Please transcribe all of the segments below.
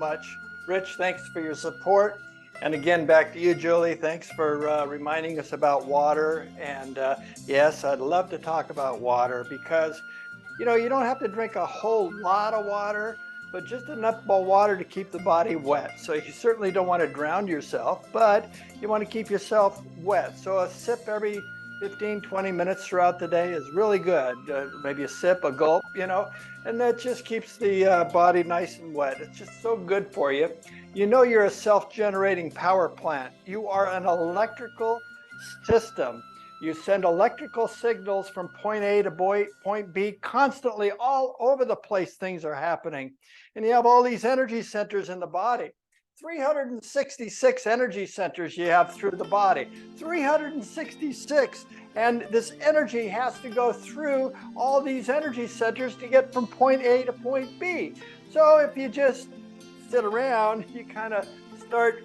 much. Rich, thanks for your support. And again, back to you, Julie. Thanks for reminding us about water. And yes, I'd love to talk about water because, you know, you don't have to drink a whole lot of water, but just enough water to keep the body wet. So you certainly don't want to drown yourself, but you want to keep yourself wet. So a sip every 15, 20 minutes throughout the day is really good. Maybe a sip, a gulp, you know, and that just keeps the body nice and wet. It's just so good for you. You know, you're a self-generating power plant. You are an electrical system. You send electrical signals from point A to point B constantly. All over the place things are happening. And you have all these energy centers in the body. 366 energy centers you have through the body. 366. And this energy has to go through all these energy centers to get from point A to point B. So if you just sit around, you kind of start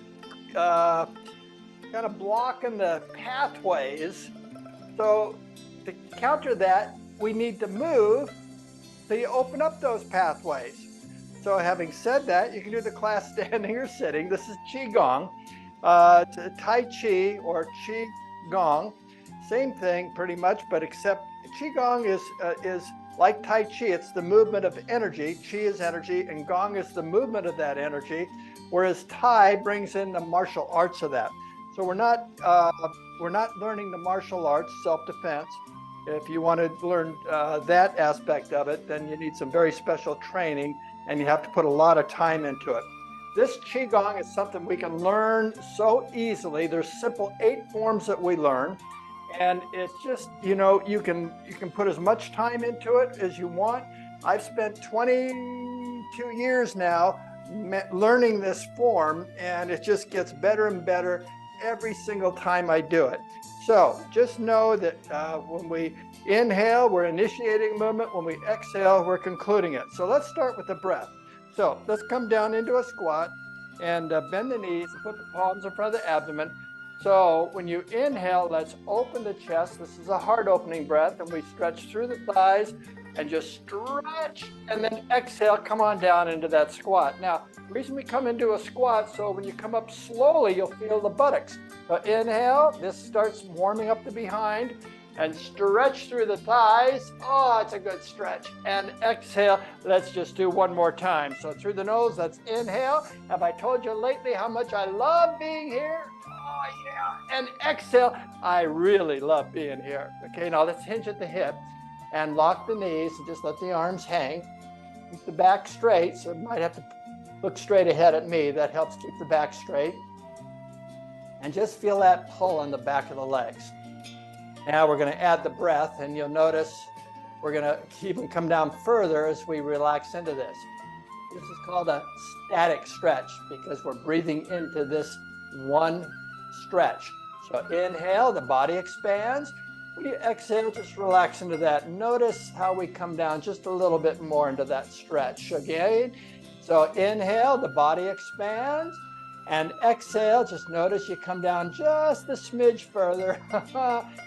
blocking the pathways. So to counter that, we need to move so you open up those pathways. So having said that, you can do the class standing or sitting. This is Qigong, Tai Chi or Qi Gong. Same thing pretty much, but except Qigong is like Tai Chi. It's the movement of energy. Qi is energy and Gong is the movement of that energy, whereas Tai brings in the martial arts of that. So we're not learning the martial arts, self-defense. If you want to learn that aspect of it, then you need some very special training and you have to put a lot of time into it. This Qigong is something we can learn so easily. There's simple 8 forms that we learn. And it's just, you know, you can put as much time into it as you want. I've spent 22 years now learning this form, and it just gets better and better every single time I do it. So just know that when we inhale, we're initiating movement. When we exhale, we're concluding it. So let's start with the breath. So let's come down into a squat and bend the knees and put the palms in front of the abdomen. So when you inhale, let's open the chest. This is a heart opening breath, and we stretch through the thighs and just stretch, and then exhale, come on down into that squat. Now, the reason we come into a squat, so when you come up slowly, you'll feel the buttocks. So inhale, this starts warming up the behind, and stretch through the thighs. Oh, it's a good stretch. And exhale, let's just do one more time. So through the nose, let's inhale. Have I told you lately how much I love being here? Oh, yeah. And exhale, I really love being here. Okay, now let's hinge at the hip and lock the knees and just let the arms hang. Keep the back straight, so you might have to look straight ahead at me. That helps keep the back straight. And just feel that pull on the back of the legs. Now we're going to add the breath, and you'll notice we're going to even come down further as we relax into this. This is called a static stretch because we're breathing into this one stretch. So inhale, the body expands. When you exhale, just relax into that. Notice how we come down just a little bit more into that stretch. Again, so inhale, the body expands. And exhale, just notice you come down just a smidge further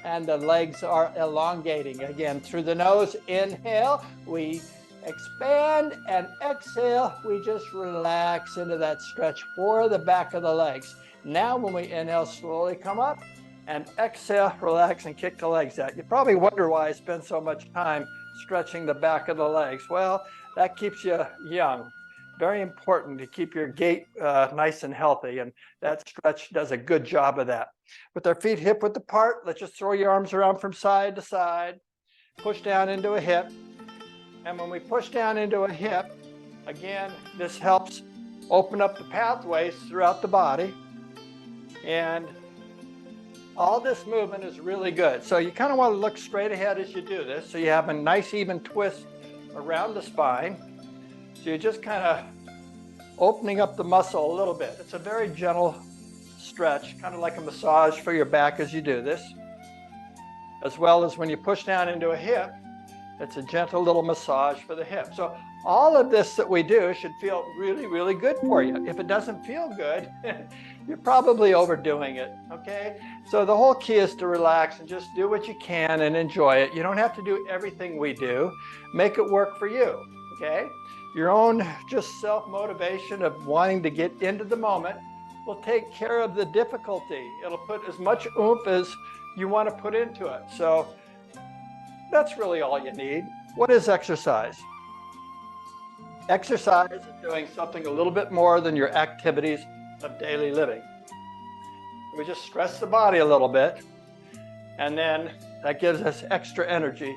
and the legs are elongating. Again, through the nose, inhale, we expand, and exhale, we just relax into that stretch for the back of the legs. Now, when we inhale, slowly come up, and exhale, relax, and kick the legs out. You probably wonder why I spend so much time stretching the back of the legs. Well, that keeps you young. Very important to keep your gait nice and healthy, and that stretch does a good job of that. With our feet hip width apart, let's just throw your arms around from side to side, push down into a hip, and when we push down into a hip, again, this helps open up the pathways throughout the body, and all this movement is really good. So you kind of want to look straight ahead as you do this, so you have a nice even twist around the spine. So you're just kind of opening up the muscle a little bit. It's a very gentle stretch, kind of like a massage for your back as you do this. As well as when you push down into a hip, it's a gentle little massage for the hip. So all of this that we do should feel really, really good for you. If it doesn't feel good, you're probably overdoing it, okay? So the whole key is to relax and just do what you can and enjoy it. You don't have to do everything we do. Make it work for you, okay? Your own just self-motivation of wanting to get into the moment will take care of the difficulty. It'll put as much oomph as you want to put into it. So that's really all you need. What is exercise? Exercise is doing something a little bit more than your activities of daily living. We just stress the body a little bit, and then that gives us extra energy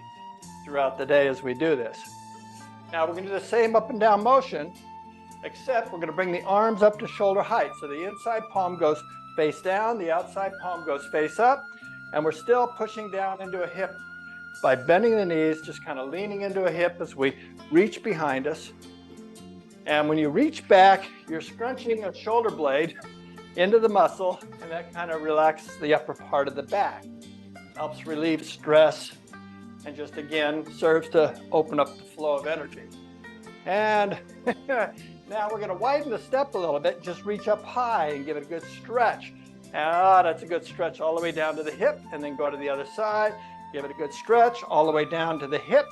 throughout the day as we do this. Now we're going to do the same up and down motion, except we're going to bring the arms up to shoulder height. So the inside palm goes face down, the outside palm goes face up, and we're still pushing down into a hip by bending the knees, just kind of leaning into a hip as we reach behind us. And when you reach back, you're scrunching a shoulder blade into the muscle, and that kind of relaxes the upper part of the back. Helps relieve stress, and just again serves to open up the flow of energy. And now we're going to widen the step a little bit, just reach up high and give it a good stretch. That's a good stretch all the way down to the hip, and then go to the other side, give it a good stretch all the way down to the hip,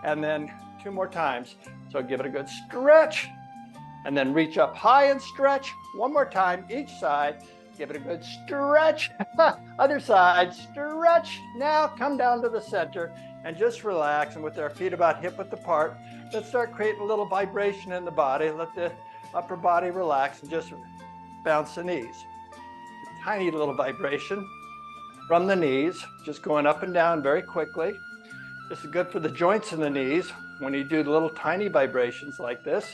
and then 2 more times. So give it a good stretch, and then reach up high and stretch 1 more time each side. Give it a good stretch. Other side, stretch. Now come down to the center and just relax. And with our feet about hip-width apart, let's start creating a little vibration in the body. Let the upper body relax and just bounce the knees. A tiny little vibration from the knees, just going up and down very quickly. This is good for the joints in the knees when you do little tiny vibrations like this.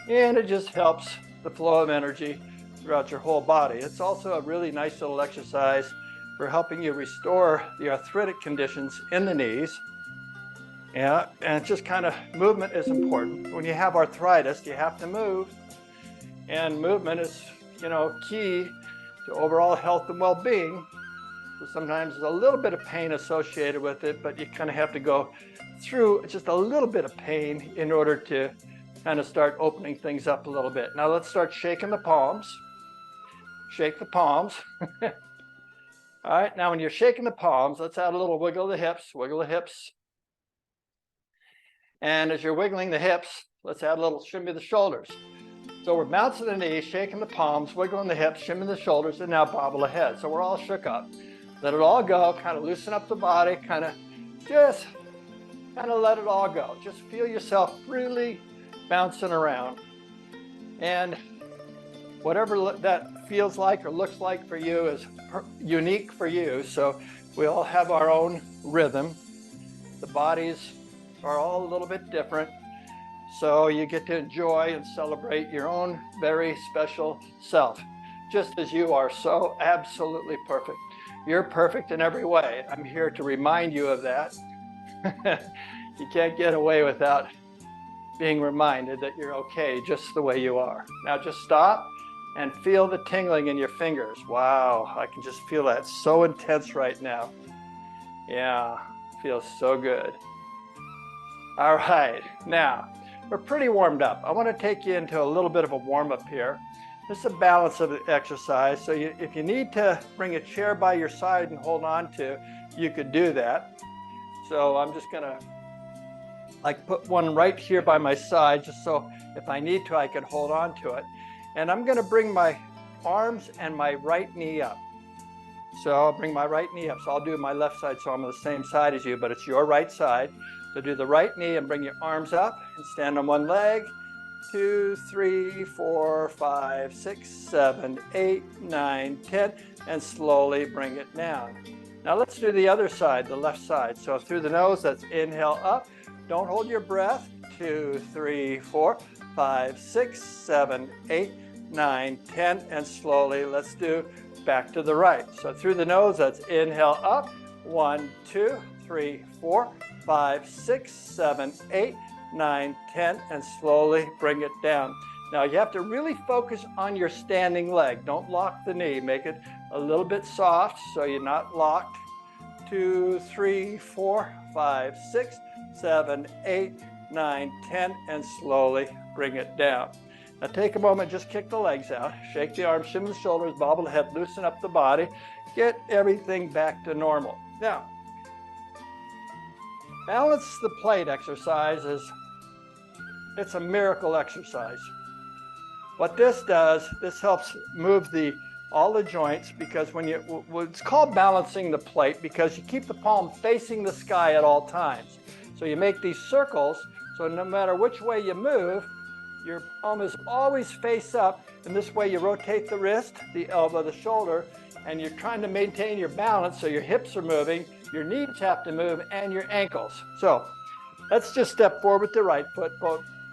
And it just helps the flow of energy throughout your whole body. It's also a really nice little exercise for helping you restore the arthritic conditions in the knees. Yeah, and it's just kind of, movement is important. When you have arthritis, you have to move. And movement is, key to overall health and well-being. So sometimes there's a little bit of pain associated with it, but you kind of have to go through just a little bit of pain in order to kind of start opening things up a little bit. Now let's start shaking the palms. Shake the palms. All right, now when you're shaking the palms, let's add a little wiggle of the hips, wiggle the hips. And as you're wiggling the hips, let's add a little shimmy of the shoulders. So we're bouncing the knees, shaking the palms, wiggling the hips, shimmying the shoulders, and now bobble the head. So we're all shook up. Let it all go, kind of loosen up the body, kind of let it all go. Just feel yourself freely bouncing around. And whatever that feels like or looks like for you is unique for you. So we all have our own rhythm. The bodies are all a little bit different. So you get to enjoy and celebrate your own very special self, just as you are so absolutely perfect. You're perfect in every way. I'm here to remind you of that. You can't get away without being reminded that you're okay just the way you are. Now just stop and feel the tingling in your fingers. Wow, I can just feel that so intense right now. Yeah, feels so good. All right, now we're pretty warmed up. I want to take you into a little bit of a warm-up here. This is a balance of the exercise. So if you need to bring a chair by your side and hold on to, you could do that. So I'm just gonna put one right here by my side, just so if I need to, I can hold on to it. And I'm gonna bring my arms and my right knee up. So I'll bring my right knee up. So I'll do my left side, so I'm on the same side as you, but it's your right side. So do the right knee and bring your arms up and stand on one leg. 2, 3, 4, 5, 6, 7, 8, 9, 10, and slowly bring it down. Now let's do the other side, the left side. So through the nose, that's inhale up. Don't hold your breath. 2, 3, 4, 5, 6, 7, 8, 9, 10, and slowly let's do back to the right. So through the nose, that's inhale up. 1, 2, 3, 4, 5, 6, 7, 8, 9, 10, and slowly bring it down. Now you have to really focus on your standing leg. Don't lock the knee. Make it a little bit soft so you're not locked. 2, 3, 4, 5, 6, 7, 8, 9, 10, and slowly bring it down. Now take a moment, just kick the legs out, shake the arms, shimmy the shoulders, bobble the head, loosen up the body, get everything back to normal. Now, balance the plate exercise is It's a miracle exercise. What this does, this helps move all the joints, because when it's called balancing the plate, because you keep the palm facing the sky at all times. So you make these circles, so no matter which way you move, your palm is always face up, and this way you rotate the wrist, the elbow, the shoulder, and you're trying to maintain your balance, so your hips are moving, your knees have to move, and your ankles. So let's just step forward with the right foot,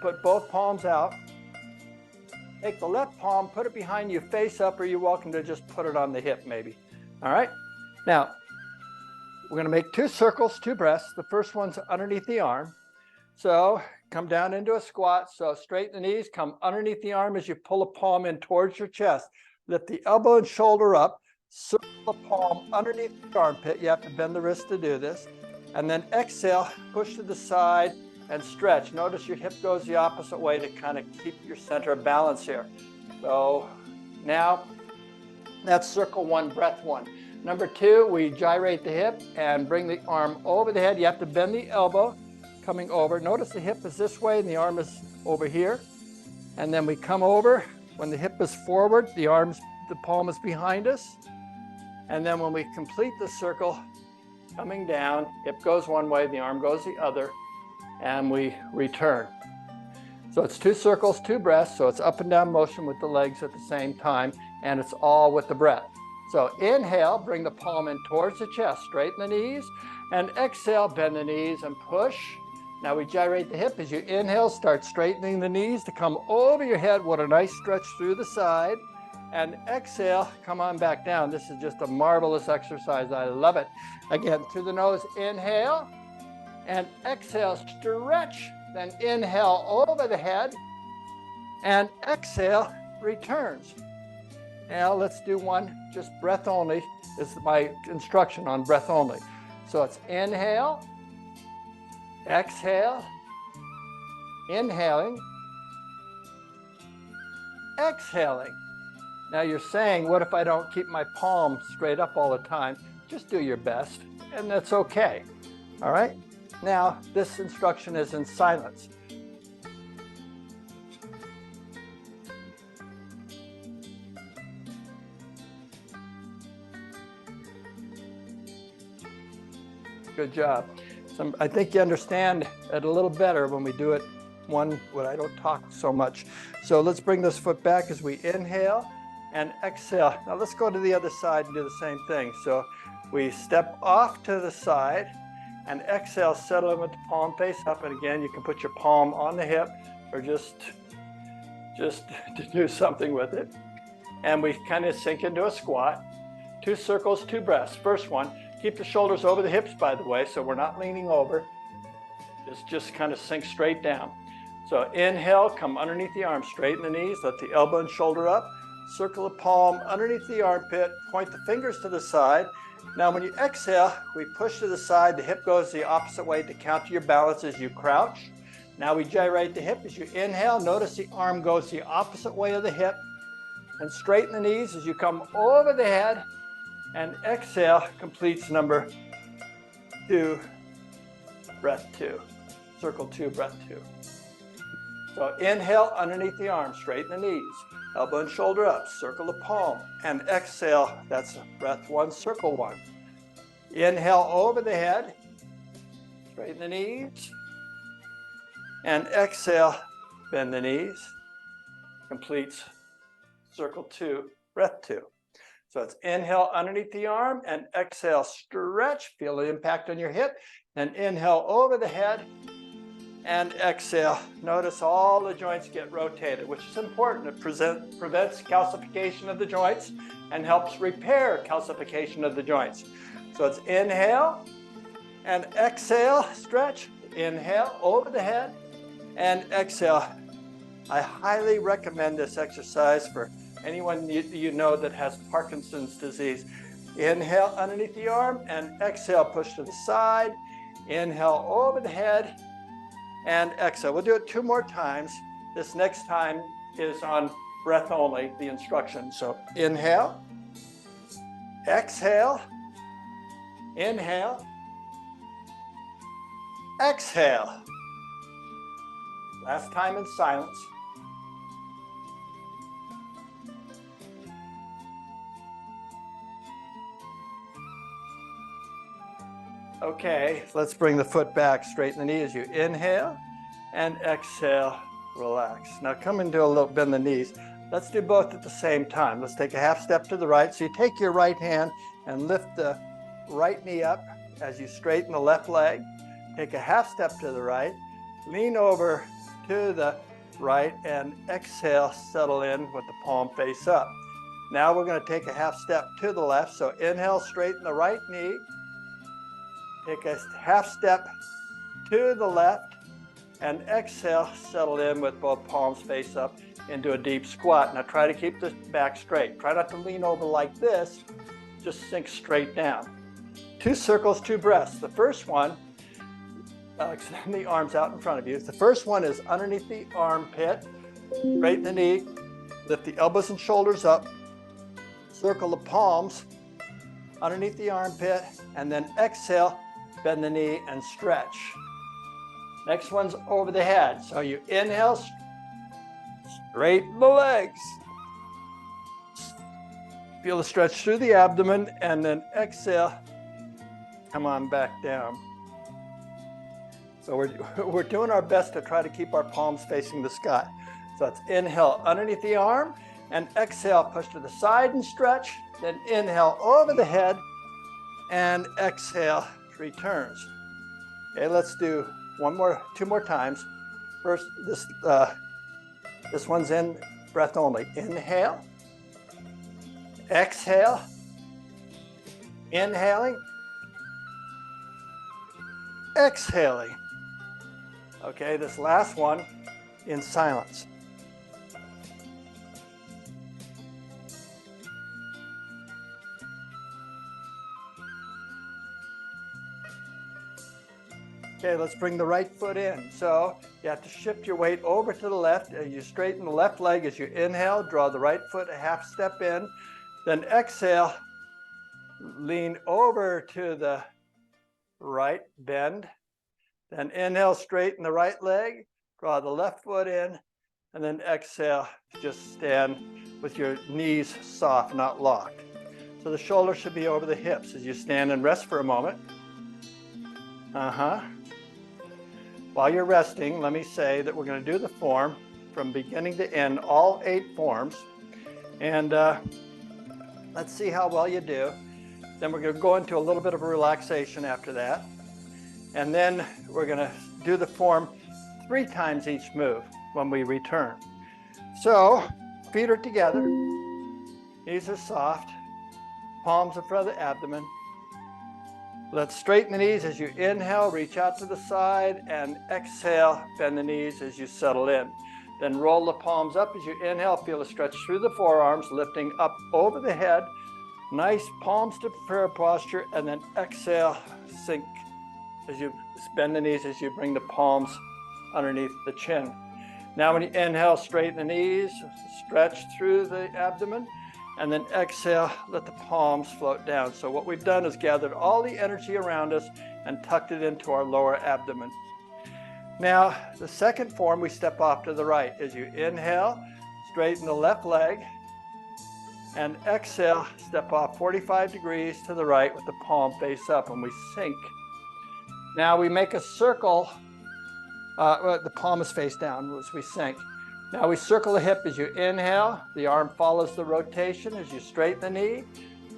put both palms out. Take the left palm, put it behind you face up, or you're welcome to just put it on the hip maybe. All right, now we're going to make 2 circles, 2 breaths. The first one's underneath the arm. So come down into a squat. So straighten the knees, come underneath the arm as you pull a palm in towards your chest. Lift the elbow and shoulder up, circle the palm underneath the armpit. You have to bend the wrist to do this. And then exhale, push to the side and stretch. Notice your hip goes the opposite way to kind of keep your center of balance here. So now that's circle 1, breath 1. Number 2, we gyrate the hip and bring the arm over the head. You have to bend the elbow coming over. Notice the hip is this way and the arm is over here. And then we come over. When the hip is forward, the palm is behind us. And then when we complete the circle, coming down, hip goes one way, the arm goes the other, and we return. So it's 2 circles, 2 breaths, so it's up and down motion with the legs at the same time, and it's all with the breath. So inhale, bring the palm in towards the chest, straighten the knees, and exhale, bend the knees and push. Now we gyrate the hip. As you inhale, start straightening the knees to come over your head. What a nice stretch through the side. And exhale, come on back down. This is just a marvelous exercise. I love it. Again, through the nose, inhale, and exhale, stretch. Then inhale over the head, and exhale, returns. Now let's do one, just breath only is my instruction on breath only. So it's inhale, exhale, inhaling, exhaling. Now you're saying, what if I don't keep my palm straight up all the time? Just do your best, and that's okay. All right? Now, this instruction is in silence. Good job. I think you understand it a little better when we do it when I don't talk so much. So let's bring this foot back as we inhale and exhale. Now let's go to the other side and do the same thing. So we step off to the side and exhale, settle in with the palm face up. And again, you can put your palm on the hip or just to do something with it. And we kind of sink into a squat. 2 circles, 2 breaths. First one, keep the shoulders over the hips, by the way, so we're not leaning over. Just kind of sink straight down. So inhale, come underneath the arm, straighten the knees, let the elbow and shoulder up, circle the palm underneath the armpit, point the fingers to the side. Now when you exhale, we push to the side, the hip goes the opposite way to counter your balance as you crouch. Now we gyrate the hip as you inhale, notice the arm goes the opposite way of the hip, and straighten the knees as you come over the head, and exhale completes number 2, breath 2. Circle 2, breath 2. So inhale underneath the arm, straighten the knees, elbow and shoulder up, circle the palm, and exhale, that's breath 1, circle 1. Inhale over the head, straighten the knees, and exhale, bend the knees, completes circle 2, breath 2. So it's inhale underneath the arm and exhale, stretch, feel the impact on your hip, and inhale over the head and exhale. Notice all the joints get rotated, which is important. It prevents calcification of the joints and helps repair calcification of the joints. So it's inhale and exhale, stretch, inhale over the head and exhale. I highly recommend this exercise for anyone you know that has Parkinson's disease. Inhale underneath the arm and exhale, push to the side. Inhale over the head and exhale. We'll do it 2 more times. This next time is on breath only, the instruction. So inhale, exhale, inhale, exhale. Last time in silence. Okay, let's bring the foot back, straighten the knee as you inhale and exhale, relax. Now come into a little bend the knees. Let's do both at the same time. Let's take a half step to the right. So you take your right hand and lift the right knee up as you straighten the left leg. Take a half step to the right, lean over to the right and exhale, settle in with the palm face up. Now we're going to take a half step to the left. So inhale, straighten the right knee. Take a half step to the left and exhale, settle in with both palms face up into a deep squat. Now try to keep the back straight. Try not to lean over like this, just sink straight down. 2 circles, 2 breaths. The first one, extend the arms out in front of you. The first one is underneath the armpit, straighten the knee, lift the elbows and shoulders up, circle the palms underneath the armpit, and then exhale, bend the knee and stretch. Next one's over the head. So you inhale, straighten the legs. Feel the stretch through the abdomen, and then exhale, come on back down. So we're doing our best to try to keep our palms facing the sky. So it's inhale underneath the arm, and exhale, push to the side and stretch. Then inhale over the head, and exhale, returns. Okay, let's do 2 more times. First, this one's in breath only. Inhale, exhale, inhaling, exhaling. Okay, this last one in silence. Okay, let's bring the right foot in. So you have to shift your weight over to the left. As you straighten the left leg as you inhale, draw the right foot a half step in. Then exhale, lean over to the right, bend. Then inhale, straighten the right leg, draw the left foot in, and then exhale, just stand with your knees soft, not locked. So the shoulders should be over the hips as you stand and rest for a moment. While you're resting, let me say that we're going to do the form from beginning to end, all 8 forms. And let's see how well you do. Then we're going to go into a little bit of a relaxation after that. And then we're going to do the form 3 times each move when we return. So feet are together, knees are soft, palms in front of the abdomen. Let's straighten the knees as you inhale, reach out to the side, and exhale, bend the knees as you settle in. Then roll the palms up as you inhale, feel a stretch through the forearms, lifting up over the head. Nice palms to prayer posture, and then exhale, sink as you bend the knees as you bring the palms underneath the chin. Now when you inhale, straighten the knees, stretch through the abdomen, and then exhale, let the palms float down. So what we've done is gathered all the energy around us and tucked it into our lower abdomen. Now, the second form, we step off to the right. As you inhale, straighten the left leg, and exhale, step off 45 degrees to the right with the palm face up, and we sink. Now we make a circle, the palm is face down as we sink. Now we circle the hip as you inhale, the arm follows the rotation as you straighten the knee.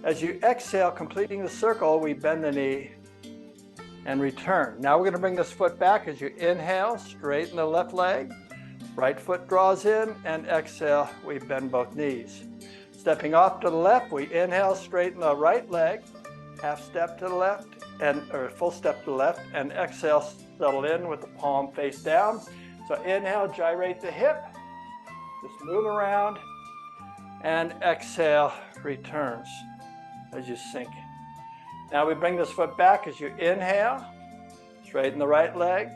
As you exhale, completing the circle, we bend the knee and return. Now we're going to bring this foot back as you inhale, straighten the left leg, right foot draws in, and exhale, we bend both knees. Stepping off to the left, we inhale, straighten the right leg, half step to the left, or full step to the left, and exhale, settle in with the palm face down. So inhale, gyrate the hip, just move around, and exhale, returns as you sink. Now we bring this foot back as you inhale, straighten the right leg,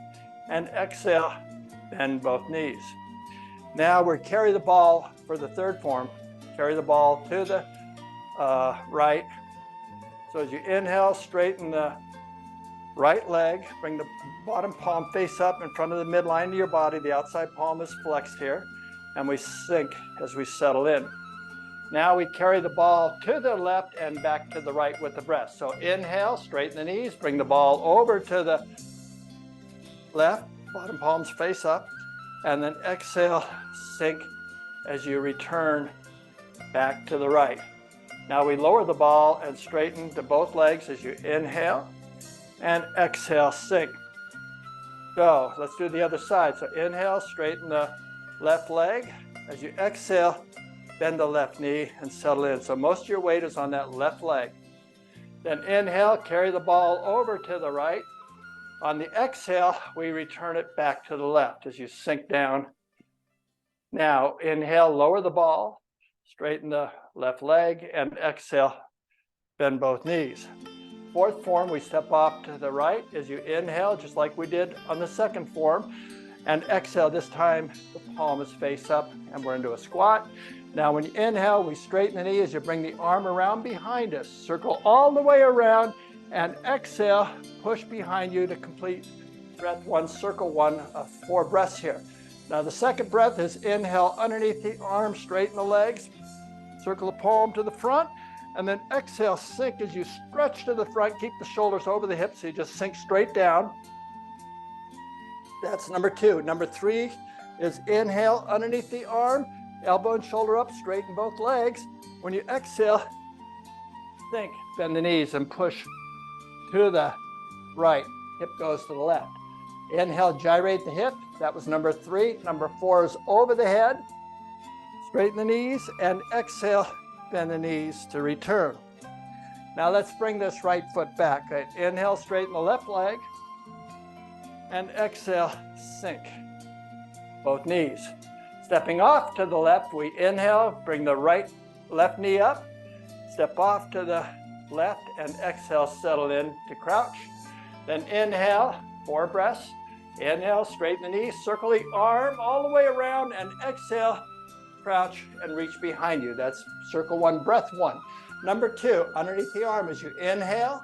and exhale, bend both knees. Now we carry the ball for the third form, carry the ball to the right. So as you inhale, straighten the right leg, bring the bottom palm face up in front of the midline of your body. The outside palm is flexed here, and we sink as we settle in. Now we carry the ball to the left and back to the right with the breath. So inhale, straighten the knees, bring the ball over to the left, bottom palms face up, and then exhale, sink as you return back to the right. Now we lower the ball and straighten to both legs as you inhale and exhale, sink. Go. Let's do the other side. So inhale, straighten the left leg. As you exhale, bend the left knee and settle in. So most of your weight is on that left leg. Then inhale, carry the ball over to the right. On the exhale, we return it back to the left as you sink down. Now inhale, lower the ball, straighten the left leg, and exhale, bend both knees. Fourth form, we step off to the right as you inhale, just like we did on the second form. And exhale, this time the palm is face up and we're into a squat. Now when you inhale, we straighten the knee as you bring the arm around behind us. Circle all the way around and exhale, push behind you to complete breath one, circle one of 4 breaths here. Now the second breath is inhale underneath the arm, straighten the legs, circle the palm to the front, and then exhale, sink as you stretch to the front, keep the shoulders over the hips so you just sink straight down. That's number 2. Number 3 is inhale underneath the arm, elbow and shoulder up, straighten both legs. When you exhale, sink, bend the knees and push to the right. Hip goes to the left. Inhale, gyrate the hip. That was number 3. Number 4 is over the head. Straighten the knees and exhale, bend the knees to return. Now let's bring this right foot back. Right. Inhale, straighten the left leg. And exhale, sink both knees. Stepping off to the left, we inhale, bring the left knee up, step off to the left, and exhale, settle in to crouch. Then inhale, 4 breaths. Inhale, straighten the knee, circle the arm all the way around, and exhale, crouch and reach behind you. That's circle 1, breath 1. Number 2, underneath the arm as you inhale,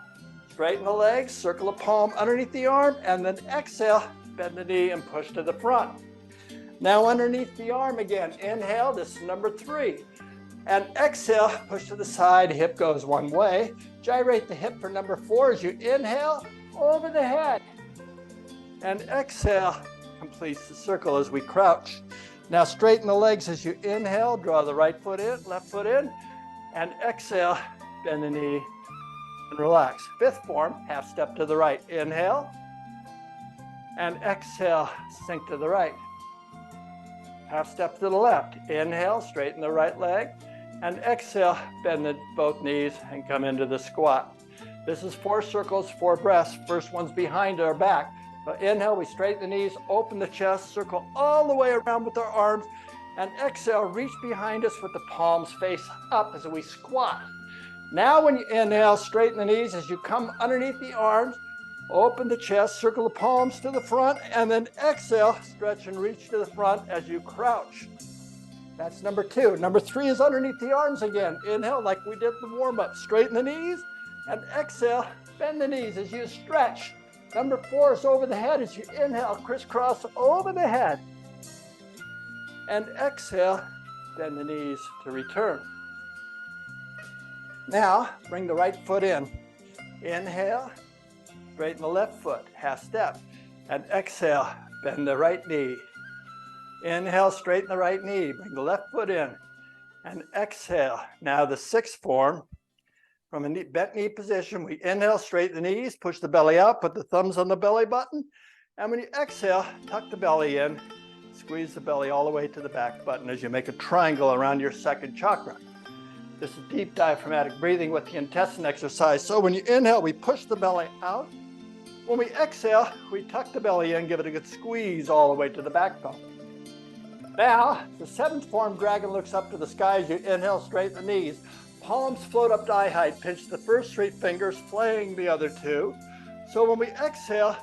straighten the legs, circle the palm underneath the arm, and then exhale, bend the knee and push to the front. Now underneath the arm again, inhale, this is number 3. And exhale, push to the side, hip goes one way. Gyrate the hip for number 4 as you inhale, over the head. And exhale, completes the circle as we crouch. Now straighten the legs as you inhale, draw the right foot in, left foot in, and exhale, bend the knee and relax. 5th form, half step to the right. Inhale, and exhale, sink to the right. Half step to the left. Inhale, straighten the right leg, and exhale, bend both knees and come into the squat. This is 4 circles, 4 breaths. First one's behind our back. So inhale, we straighten the knees, open the chest, circle all the way around with our arms, and exhale, reach behind us with the palms face up as we squat. Now when you inhale, straighten the knees as you come underneath the arms, open the chest, circle the palms to the front, and then exhale, stretch and reach to the front as you crouch. That's number 2. Number 3 is underneath the arms again. Inhale like we did the warm-up. Straighten the knees, and exhale, bend the knees as you stretch. Number 4 is over the head as you inhale, crisscross over the head. And exhale, bend the knees to return. Now, bring the right foot in. Inhale, straighten the left foot, half step. And exhale, bend the right knee. Inhale, straighten the right knee, bring the left foot in. And exhale. Now the 6th form, from a bent knee position, we inhale, straighten the knees, push the belly out, put the thumbs on the belly button. And when you exhale, tuck the belly in, squeeze the belly all the way to the back button as you make a triangle around your 2nd chakra. This is deep diaphragmatic breathing with the intestine exercise. So when you inhale, we push the belly out. When we exhale, we tuck the belly in, give it a good squeeze all the way to the backbone. Now, the 7th form, dragon looks up to the sky as you inhale, straighten the knees. Palms float up to eye height, pinch the first 3 fingers, flaying the other 2. So when we exhale,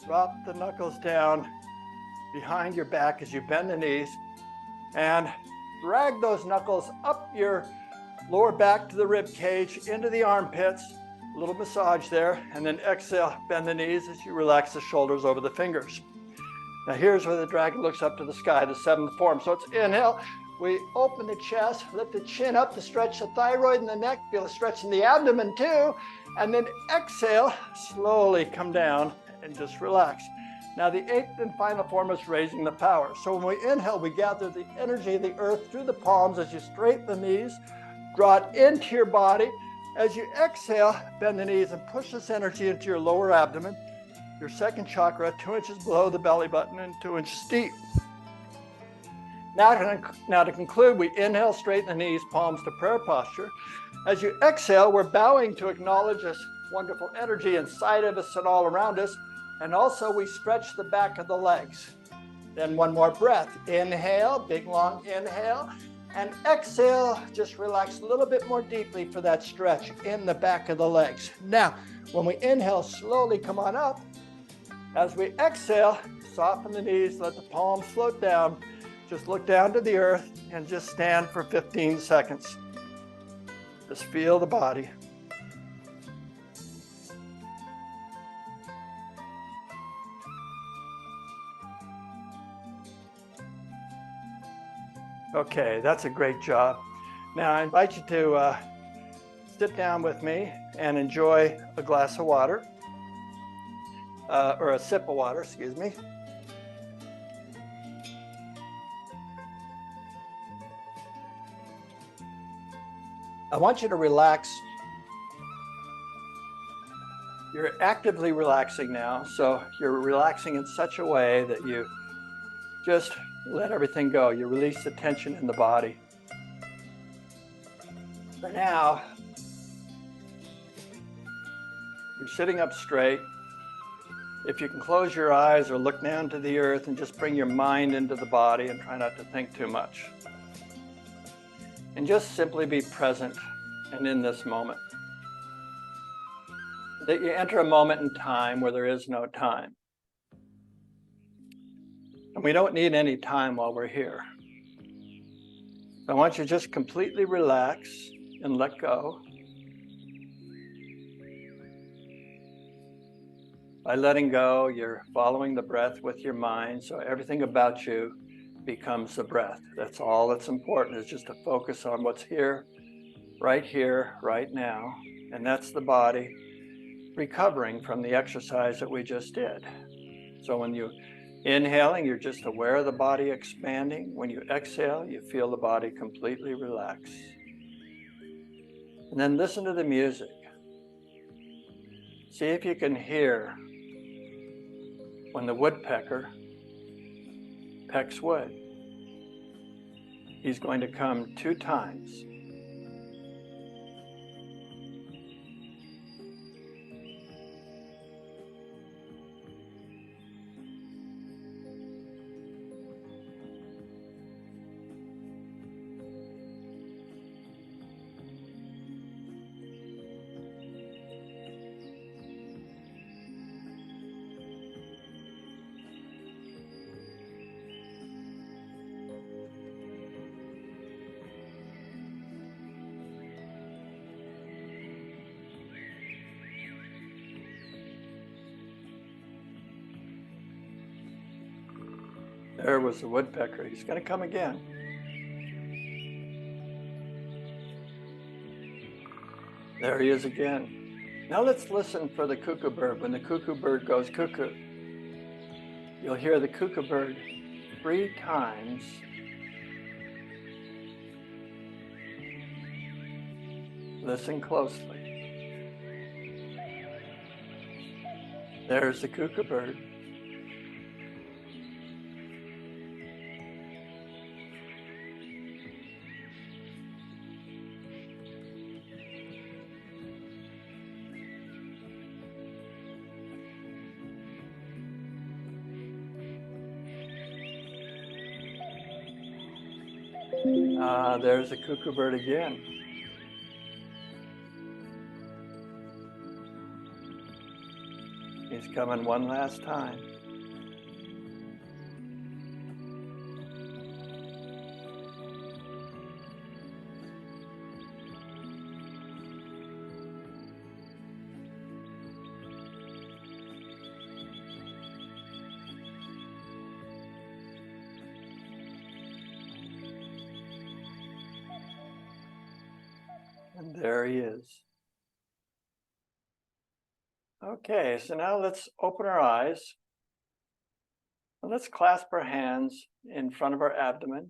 drop the knuckles down behind your back as you bend the knees and drag those knuckles up your lower back to the rib cage, into the armpits, A little massage there, and then exhale, bend the knees as you relax the shoulders over the fingers. Now here's where the dragon looks up to the sky, the seventh form. So it's inhale, we open the chest, lift the chin up to stretch the thyroid and the neck, feel a stretch in the abdomen too, and then exhale, slowly come down and just relax. Now the eighth and final form is raising the power. So when we inhale, we gather the energy of the earth through the palms as you straighten the knees, draw it into your body. As you exhale, bend the knees and push this energy into your lower abdomen, your second chakra, 2 inches below the belly button and 2 inches deep. Now to conclude, we inhale, straighten the knees, palms to prayer posture. As you exhale, we're bowing to acknowledge this wonderful energy inside of us and all around us. And also we stretch the back of the legs. Then one more breath. Inhale, big long inhale. And exhale, just relax a little bit more deeply for that stretch in the back of the legs. Now, when we inhale, slowly come on up. As we exhale, soften the knees, let the palms float down. Just look down to the earth and just stand for 15 seconds. Just feel the body. Okay, that's a great job. Now I invite you to sit down with me and enjoy a glass of water, or a sip of water, excuse me. I want you to relax. You're actively relaxing now, so you're relaxing in such a way that you just let everything go. You release the tension in the body. For now, you're sitting up straight. If you can close your eyes or look down to the earth and just bring your mind into the body and try not to think too much. And just simply be present and in this moment. That you enter a moment in time where there is no time. And we don't need any time while we're here. So I want you to just completely relax and let go. By letting go, you're following the breath with your mind, so everything about you becomes the breath. That's all that's important, is just to focus on what's here, right now. And that's the body recovering from the exercise that we just did. So when you inhaling, you're just aware of the body expanding. When you exhale, you feel the body completely relax. And then listen to the music. See if you can hear when the woodpecker pecks wood. He's going to come 2 times. There was the woodpecker. He's going to come again. There he is again. Now let's listen for the cuckoo bird. When the cuckoo bird goes cuckoo, you'll hear the cuckoo bird 3 times. Listen closely. There's the cuckoo bird. There's the cuckoo bird again. He's coming one last time. And there he is. Okay, so now let's open our eyes. And let's clasp our hands in front of our abdomen.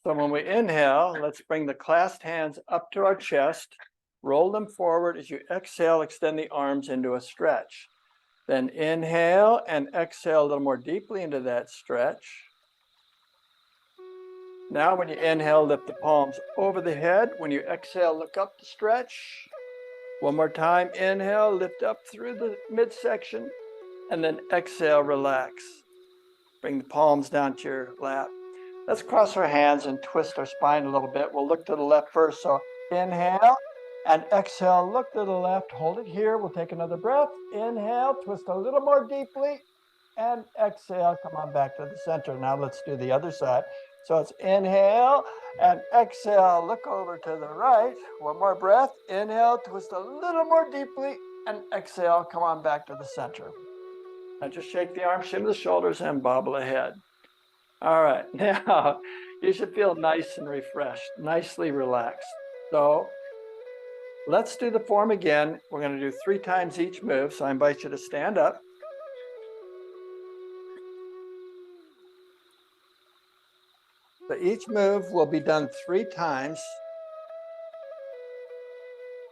So when we inhale, let's bring the clasped hands up to our chest, roll them forward. As you exhale, extend the arms into a stretch. Then inhale and exhale a little more deeply into that stretch. Now when you inhale, lift the palms over the head. When you exhale, look up to stretch. One more time, inhale, lift up through the midsection, and then exhale, relax. Bring the palms down to your lap. Let's cross our hands and twist our spine a little bit. We'll look to the left first. So inhale and exhale, look to the left, hold it here. We'll take another breath. Inhale, twist a little more deeply, and exhale, come on back to the center. Now let's do the other side. So it's inhale and exhale, look over to the right. One more breath. Inhale, twist a little more deeply, and exhale, come on back to the center. Now just shake the arms, shimmy the shoulders, and bobble ahead. All right, now you should feel nice and refreshed, nicely relaxed. So let's do the form again. We're going to do 3 times each move. So I invite you to stand up. So each move will be done 3 times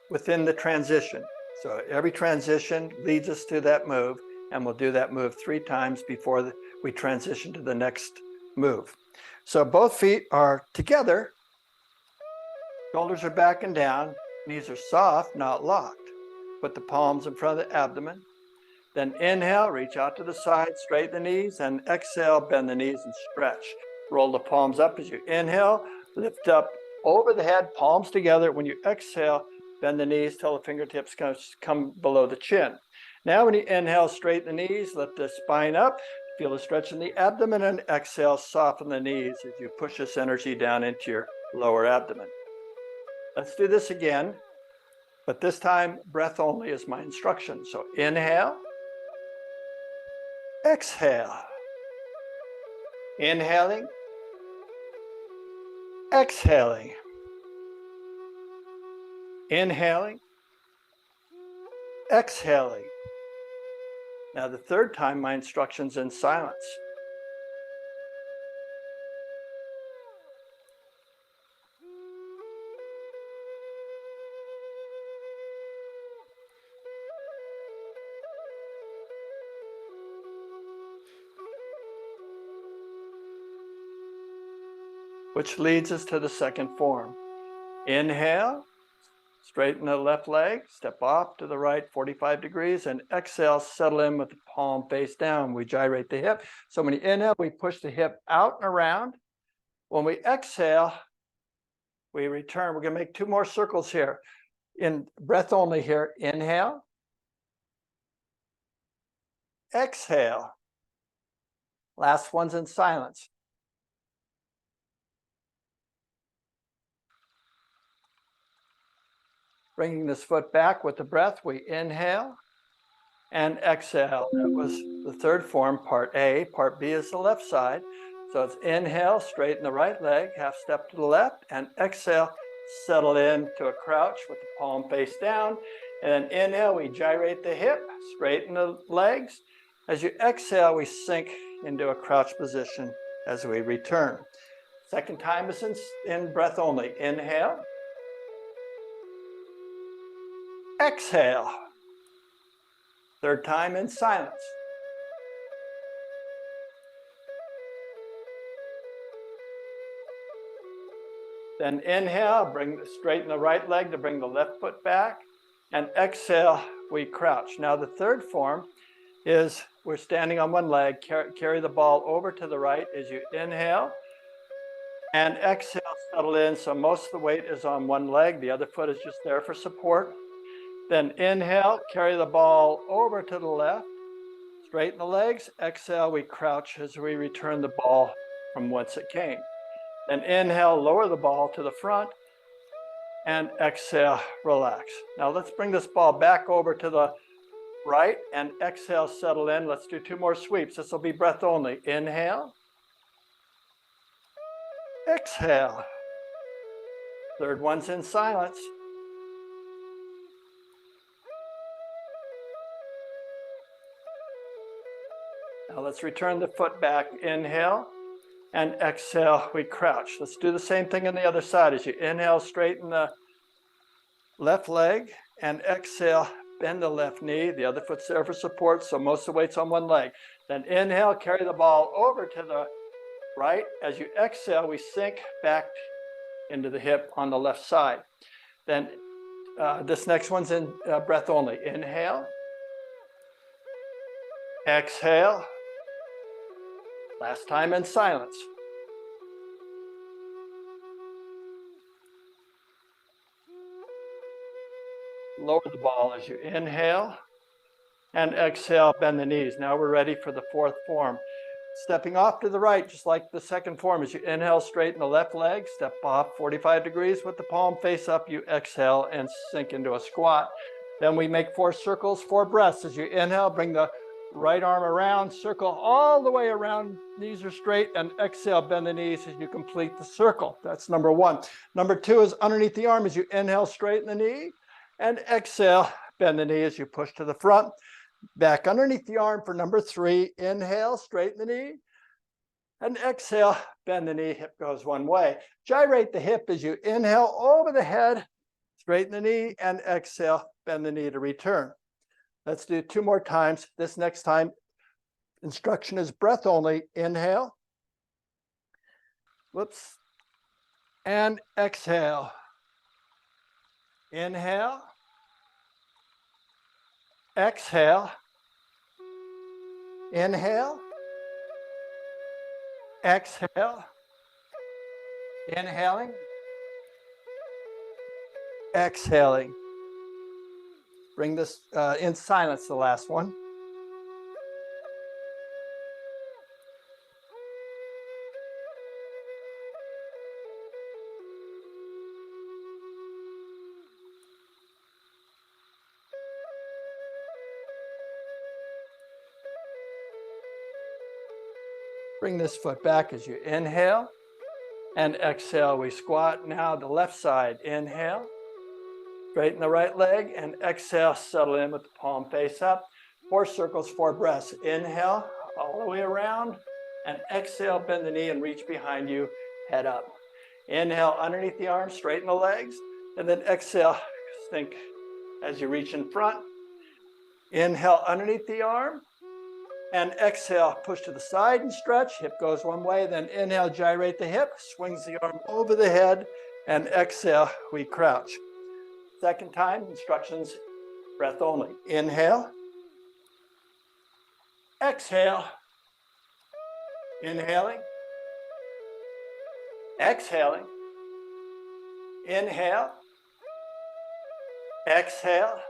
within the transition. So every transition leads us to that move, and we'll do that move 3 times before we transition to the next move. So both feet are together, shoulders are back and down, knees are soft, not locked. Put the palms in front of the abdomen. Then inhale, reach out to the side, straighten the knees, and exhale, bend the knees and stretch. Roll the palms up as you inhale, lift up over the head, palms together. When you exhale, bend the knees till the fingertips come below the chin. Now when you inhale, straighten the knees, lift the spine up, feel the stretch in the abdomen, and exhale, soften the knees as you push this energy down into your lower abdomen. Let's do this again, but this time breath only is my instruction. So inhale, exhale, inhaling, exhaling, inhaling, exhaling. Now the third time, my instruction's in silence. Which leads us to the second form. Inhale, straighten the left leg, step off to the right 45 degrees, and exhale, settle in with the palm face down. We gyrate the hip. So when you inhale, we push the hip out and around. When we exhale, we return. We're going to make 2 more circles here. In breath only here, inhale, exhale. Last one's in silence. Bringing this foot back with the breath, we inhale and exhale. That was the third form, part A. Part B is the left side. So it's inhale, straighten the right leg, half step to the left, and exhale, settle into a crouch with the palm face down. And then inhale, we gyrate the hip, straighten the legs. As you exhale, we sink into a crouch position as we return. Second time is in breath only. Inhale. Exhale. Third time in silence. Then inhale, straighten the right leg to bring the left foot back, and exhale, we crouch. Now the third form is we're standing on one leg, carry the ball over to the right as you inhale, and exhale, settle in. So most of the weight is on one leg, the other foot is just there for support. Then inhale, carry the ball over to the left, straighten the legs, exhale, we crouch as we return the ball from whence it came. Then inhale, lower the ball to the front, and exhale, relax. Now let's bring this ball back over to the right, and exhale, settle in. Let's do 2 more sweeps. This will be breath only. Inhale, exhale, Third one's in silence. Now let's return the foot back. Inhale and exhale, we crouch. Let's do the same thing on the other side. As you inhale, straighten the left leg, and exhale, bend the left knee. The other foot's there for support, so most of the weight's on one leg. Then inhale, carry the ball over to the right. As you exhale, we sink back into the hip on the left side. Then this next one's in breath only. Inhale, exhale. Last time in silence. Lower the ball as you inhale and exhale, bend the knees. Now we're ready for the fourth form. Stepping off to the right, just like the second form. As you inhale, straighten the left leg, step off 45 degrees with the palm face up. You exhale and sink into a squat. Then we make 4 circles, 4 breaths. As you inhale, bring the right arm around, circle all the way around, knees are straight, and exhale, bend the knees as you complete the circle. That's number 1. Number 2 is underneath the arm. As you inhale, straighten the knee, and exhale, bend the knee as you push to the front. Back underneath the arm for number 3. Inhale, straighten the knee, and exhale, bend the knee, hip goes one way. Gyrate the hip as you inhale over the head, straighten the knee, and exhale, bend the knee to return. Let's do 2 more times. This next time, instruction is breath only. Inhale. Whoops. And exhale. Inhale. Exhale. Inhale. Exhale. Inhaling. Exhaling. Bring this in silence, the last one. Bring this foot back as you inhale and exhale. We squat. Now the left side. Inhale. Straighten the right leg and exhale, settle in with the palm face up. 4 circles, 4 breaths. Inhale all the way around and exhale, bend the knee and reach behind you, head up. Inhale underneath the arms, straighten the legs, and then exhale, sink as you reach in front. Inhale underneath the arm and exhale, push to the side and stretch. Hip goes one way, then inhale, gyrate the hip, swings the arm over the head, and exhale, we crouch. Second time, instructions, breath only. Inhale. Exhale. Inhaling. Exhaling. Inhale. Exhale.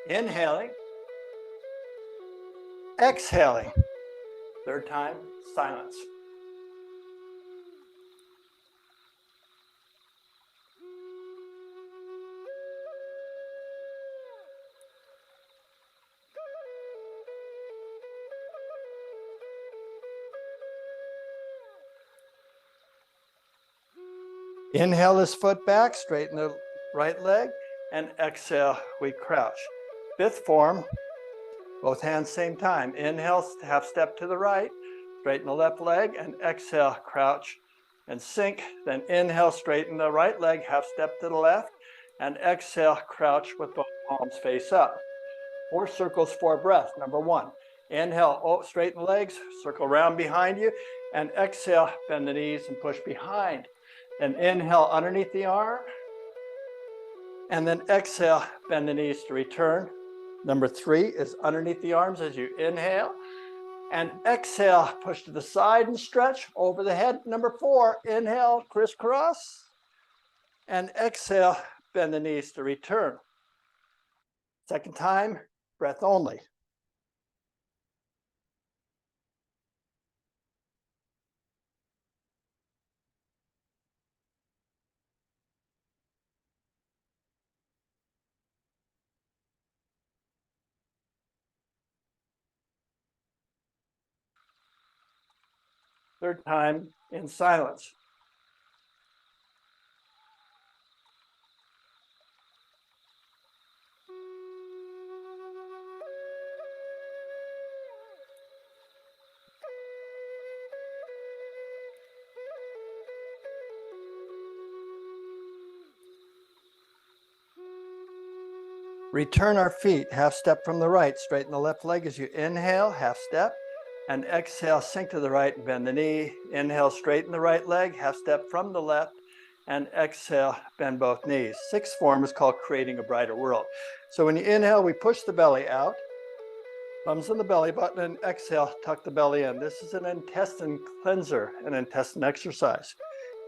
Inhaling. Exhaling. Third time, silence. Inhale this foot back, straighten the right leg, and exhale, we crouch. Fifth form, both hands same time. Inhale, half step to the right, straighten the left leg, and exhale, crouch and sink. Then inhale, straighten the right leg, half step to the left, and exhale, crouch with both palms face up. 4 circles, 4 breaths. Number 1, inhale, straighten the legs, circle around behind you, and exhale, bend the knees and push behind. And inhale underneath the arm, and then exhale, bend the knees to return. Number 3 is underneath the arms as you inhale, and exhale, push to the side and stretch over the head. Number 4, inhale, crisscross, and exhale, bend the knees to return. Second time, breath only. Third time in silence. Return our feet, half step from the right, straighten the left leg as you inhale, half step, and exhale, sink to the right and bend the knee. Inhale, straighten the right leg, half step from the left, and exhale, bend both knees. Sixth form is called creating a brighter world. So when you inhale, we push the belly out, thumbs on the belly button, and exhale, tuck the belly in. This is an intestine cleanser, an intestine exercise.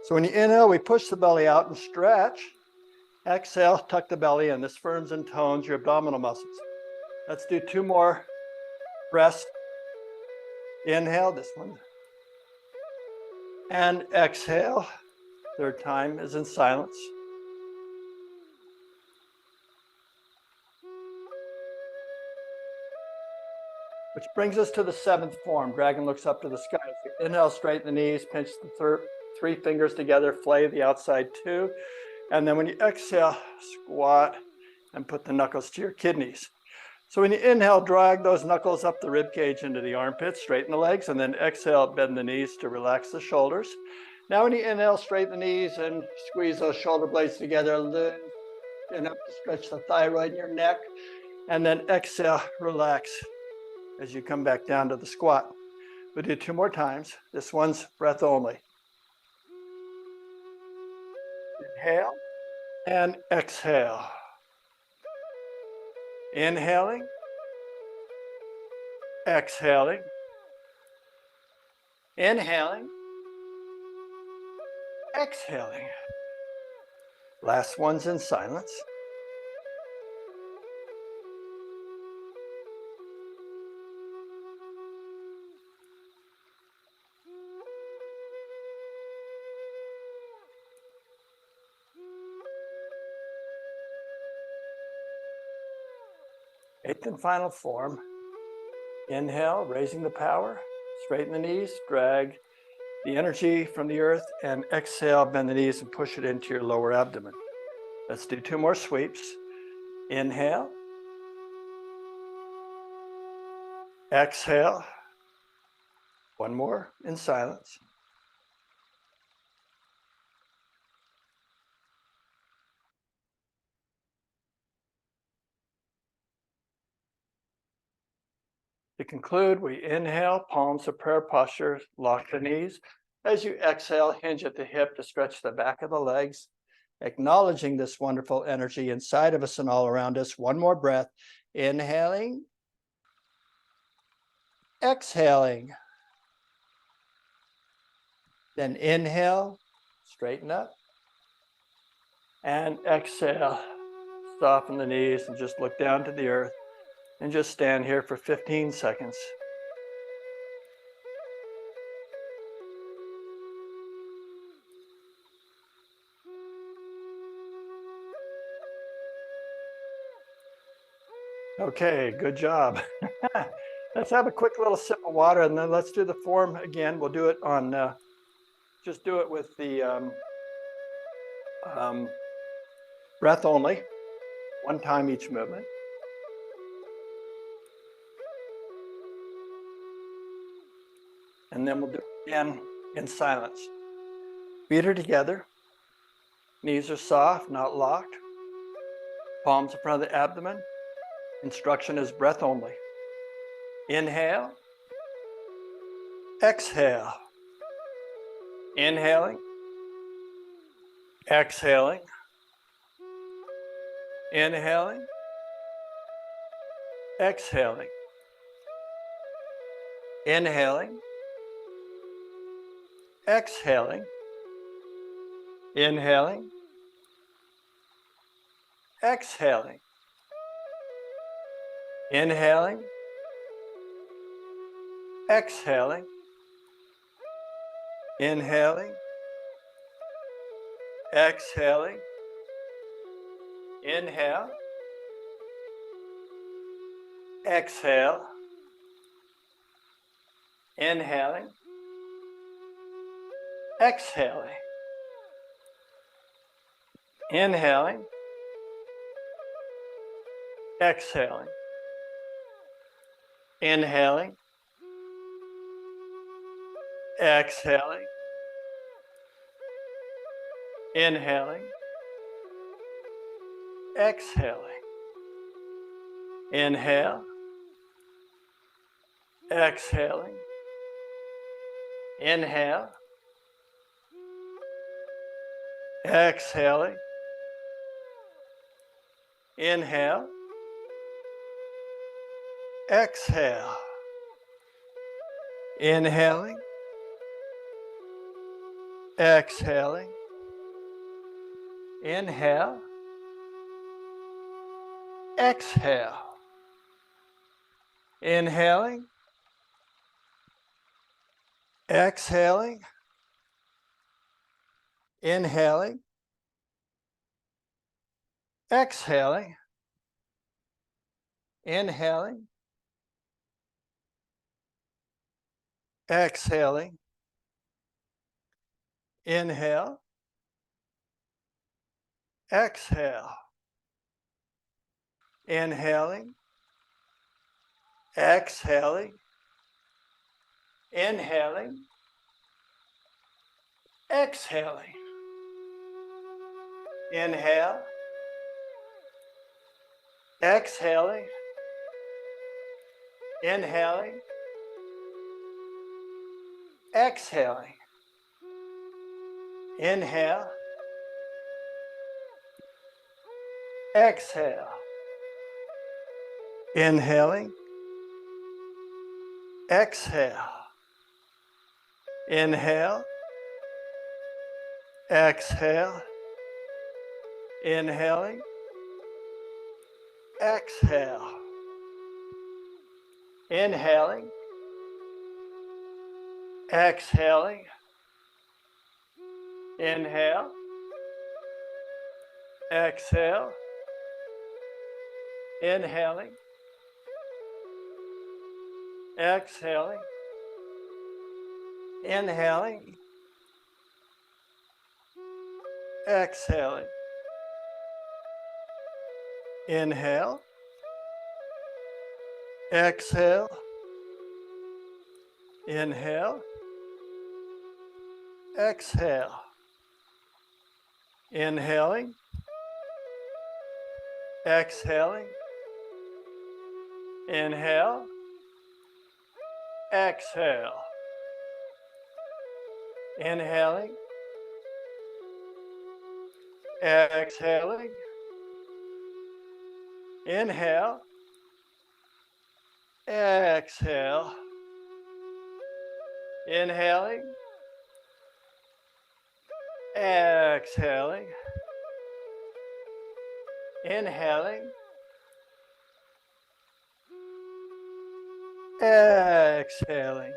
So when you inhale, we push the belly out and stretch. Exhale, tuck the belly in. This firms and tones your abdominal muscles. Let's do 2 more breaths. Inhale, this one. And exhale. Third time is in silence. Which brings us to the 7th form. Dragon looks up to the sky. Inhale, straighten the knees, pinch the 3 fingers together, flay the outside 2. And then when you exhale, squat and put the knuckles to your kidneys. So when you inhale, drag those knuckles up the rib cage into the armpits, straighten the legs, and then exhale, bend the knees to relax the shoulders. Now when you inhale, straighten the knees and squeeze those shoulder blades together, lift and up to stretch the thyroid in your neck, and then exhale, relax as you come back down to the squat. We'll do 2 more times. This one's breath only. Inhale and exhale. Inhaling, exhaling, inhaling, exhaling. Last one's in silence. Eighth and final form. Inhale, raising the power, straighten the knees, drag the energy from the earth, and exhale, bend the knees and push it into your lower abdomen. Let's do 2 more sweeps. Inhale, exhale, 1 more in silence. To conclude, we inhale, palms to prayer posture, lock the knees. As you exhale, hinge at the hip to stretch the back of the legs, acknowledging this wonderful energy inside of us and all around us. 1 more breath, inhaling, exhaling. Then inhale, straighten up, and exhale, soften the knees and just look down to the earth and just stand here for 15 seconds. Okay, good job. Let's have a quick little sip of water and then let's do the form again. We'll do it on, just do it with the breath only, 1 time each movement. And then we'll do it again in silence. Feet are together, knees are soft, not locked, palms in front of the abdomen. Instruction is breath only. Inhale, exhale, inhaling, exhaling, inhaling, exhaling, inhaling, exhaling, inhaling, exhaling, inhaling, exhaling, inhaling, exhaling, inhale, exhale, inhaling, exhaling, inhaling, exhaling, inhaling, exhaling, inhaling, exhaling. Inhale. Exhaling. Inhale. Exhaling. Inhale. Exhale. Inhaling. Exhaling. Inhale. Exhale. Inhaling. Exhaling. Inhaling. Exhaling. Inhaling. Exhaling. Inhale. Exhale. Inhaling. Exhaling. Inhaling. Exhaling. Inhale. Exhaling. Inhaling. Exhaling. Inhale. Exhale. Inhaling. Exhale. Inhale. Exhale. Inhaling. Exhale. Inhaling. Exhaling. Inhale. Exhale. Inhaling. Exhaling. Inhaling. Exhaling. Inhale. Exhale. Inhale. Exhale. Inhaling. Exhaling. Inhale. Exhale. Inhaling. Exhaling. Inhale. Exhale. Inhaling. Exhaling. Inhaling. Exhaling.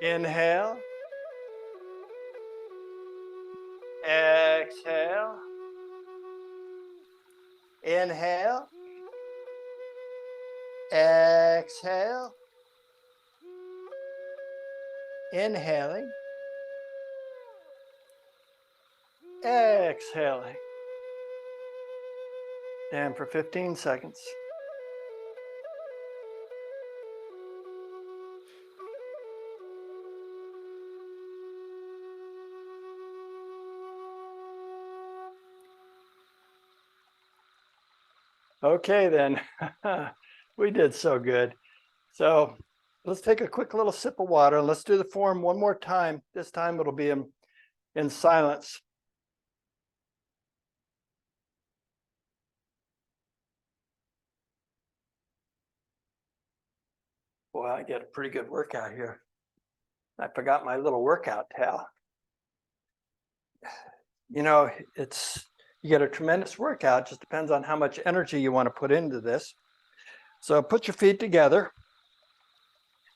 Inhale. Exhale. Inhale. Exhale. Inhaling. Exhaling. And for 15 seconds. Okay, then. We did so good. So let's take a quick little sip of water and let's do the form one more time. This time it'll be in silence. Boy, I get a pretty good workout here. I forgot my little workout towel. You know, you get a tremendous workout. It just depends on how much energy you want to put into this. So put your feet together.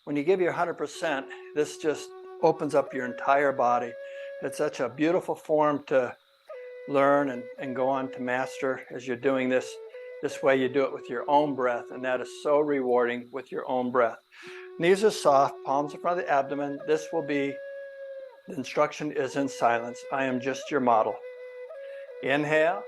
When you give your 100%, this just opens up your entire body. It's such a beautiful form to learn and go on to master as you're doing this. This way you do it with your own breath, and that is so rewarding with your own breath. Knees are soft, palms in front of the abdomen. The instruction is in silence. I am just your model. Inhale.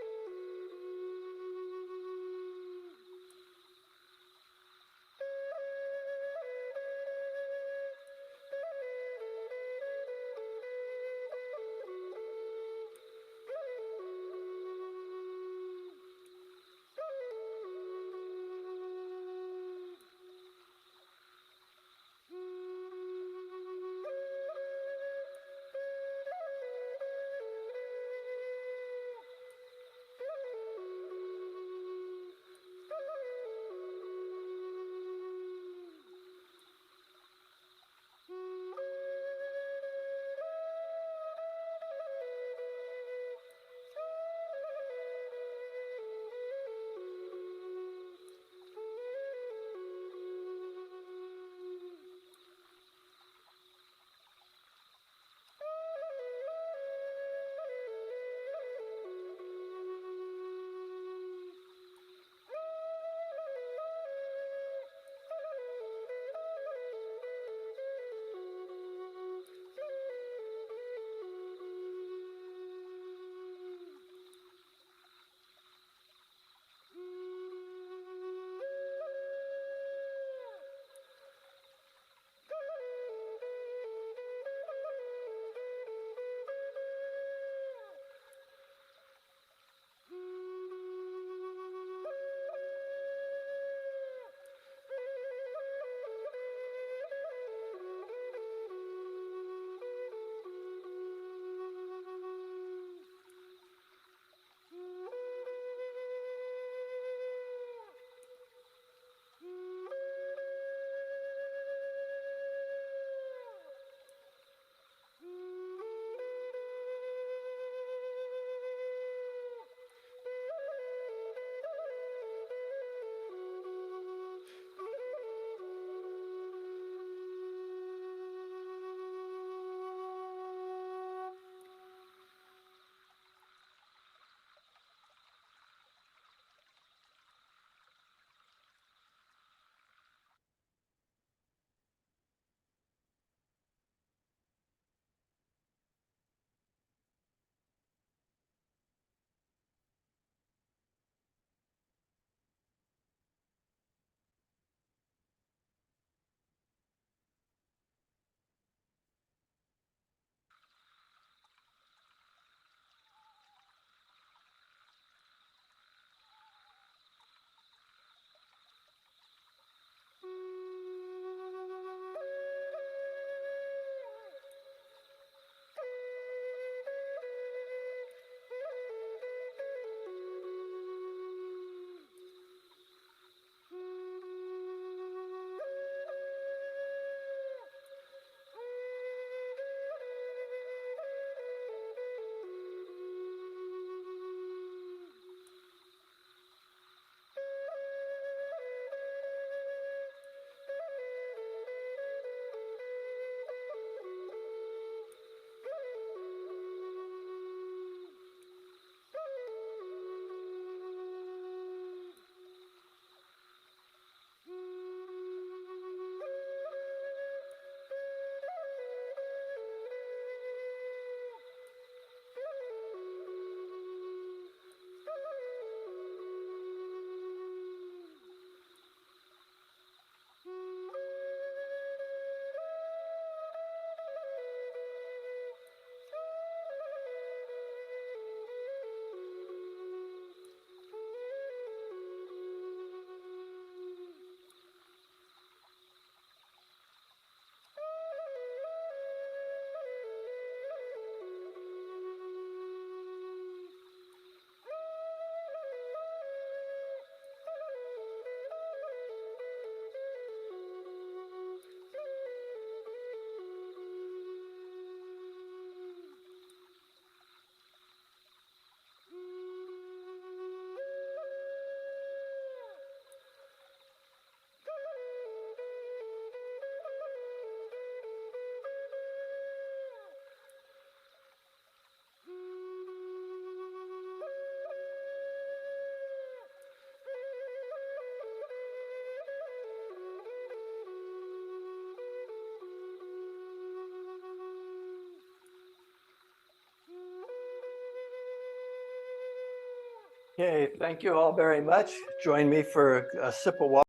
Okay, thank you all very much. Join me for a sip of water.